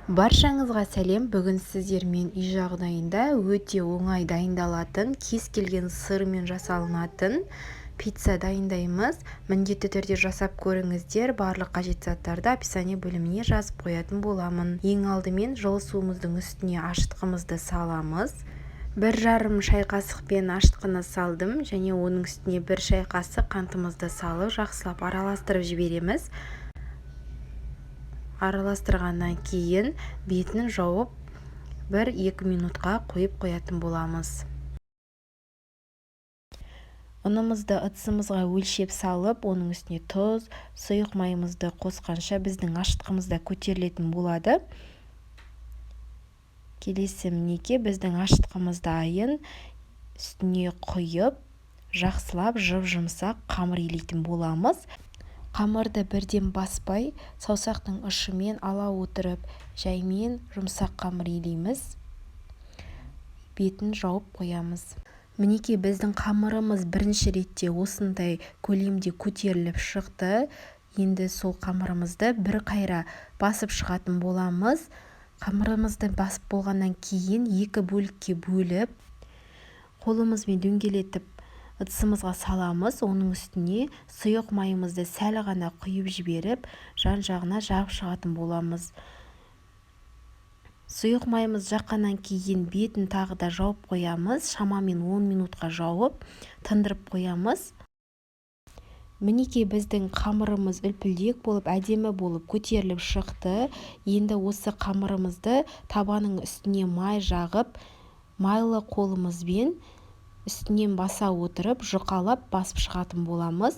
Баршаңызға сәлем. Бүгін сіздермен үй жағдайында өте оңай дайындалатын, кез келген сырмен жасалынатын пицца дайындаймыз. Міндетті түрде жасап көріңіздер. Барлық қажет заттарды описание бөліміне жазып қоятын боламын. Ең алдымен жылы суымыздың үстіне ашытқымызды саламыз. 1,5 шай қасықпен ашытқыны салдым және оның үстіне 1 шай қасық қантымызды салып жақсылап араластырып жібереміз. Араластырғаннан кейін бетін жауып 1-2 минутқа қойып қоятын боламыз. Ұнымызды ыдысымызға өлшеп салып, оның үстіне тұз, сұйық майымызды қосқанша біздің ашытқымызда көтерілетін болады. Келесі мінекей біздің ашытқымызды айын үстіне құйып, жақсылап жып-жұмсақ қамыр илейтін боламыз. Қамырды бірден баспай, саусақтың ұшымен ала отырып, жаймен жұмсақ қамыр илейміз. Бетін жауып қоямыз. Мінекей біздің қамырымыз бірінші ретте осындай көлемде көтеріліп шықты. Енді сол қамырымызды бір қайра басып шығатын боламыз. Қамырымызды басып болғаннан кейін 2 бөлікке бөліп, қолымызбен дөңгелетіп ыдысымызға саламыз. Оның үстіне сұйық майымызды сәл ғана құйып жіберіп, жан-жағына жағып шығатын боламыз. Сұйық майымыз жаққаннан кейін бетін тағы да жауып қоямыз. Шамамен 10 минутқа жауып, тындырып қоямыз. Мінекей біздің қамырымыз үлпілдек болып, әдемі болып көтеріліп шықты. Енді осы қамырымызды табаның үстіне май жағып, майлы қолымызбен үстінен баса отырып, жұқалап басып шығатын боламыз.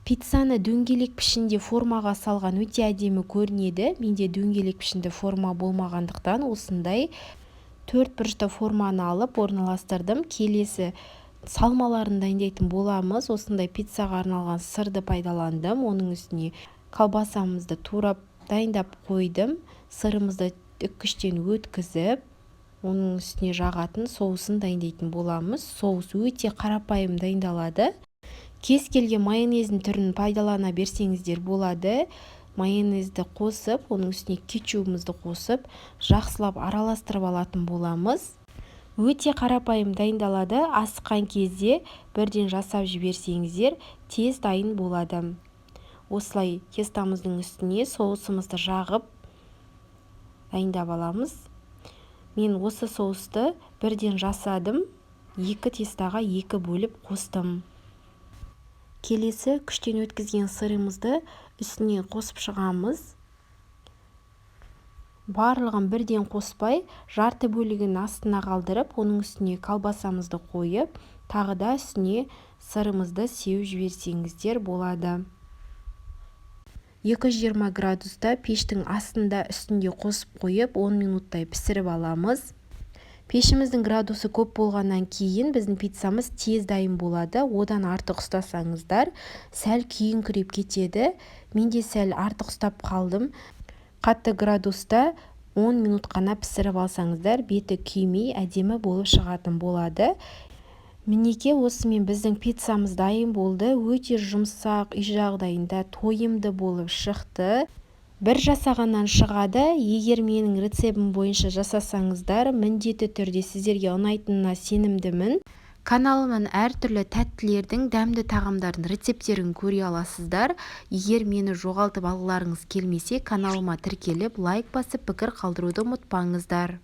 Пиццаны дөңгелек пішінде формаға салған өте әдемі көрінеді. Менде дөңгелек пішінде форма болмағандықтан осындай 4 бұрышты форманы алып орналастырдым. Келесі салмаларын дайындайтын боламыз. Осындай пиццаға арналған сырды пайдаландым. Оның үстіне колбасамызды турап дайындап қойдым. Сырымызды үккіштен өткізіп, оның үстіне жағатын соусын дайындайтын боламыз. Соус өте қарапайым дайындалады. Кез келген майонездің түрін пайдалана берсеңіздер болады. Майонезді қосып, оның үстіне кетчупымызды қосып, жақсылап араластырып алатын боламыз. Өте қарапайым дайындалады. Асыққан кезде бірден жасап жіберсеңіздер, тез дайын болады. Осылай тестамыздың үстіне соусымызды жағып дайындап аламыз. Мен осы соусты бірден жасадым. 2 тестаға 2 бөліп қостым. Келесі күштен өткізген сырымызды үстіне қосып шығамыз. Барлығын бірден қоспай, жарты бөлігін астына қалдырып, оның үстіне колбасамызды қойып, тағы да үстіне сырымызды сеуіп жіберсеңіздер болады. 220 градуста пештің астында үстінде қосып қойып, 10 минуттай пісіріп аламыз. Пешіміздің градусы көп болғаннан кейін біздің пиццамыз тез дайын болады. Одан артық ұстасаңыздар, сәл күйіңкіреп кетеді. Менде сәл артық ұстап қалдым. Қатты градуста 10 минут қана пісіріп алсаңыздар, беті күймей әдемі болып шығатын болады. Мінекей осымен біздің пиццамыз дайын болды. Өте жұмсақ, үй жағдайында тойымды болып шықты. Бір жасағаннан шығады. Егер менің рецептім бойынша жасасаңыздар, міндетті түрде сіздерге ұнайтынына сенімдімін. Каналымнан әртүрлі тәттілердің дәмді тағамдардың рецептерін көре аласыздар. Егер мені жоғалтып алғыларыңыз келмесе, каналыма тіркеліп, лайк басып, пікір қалдыруды ұмытпаңыздар.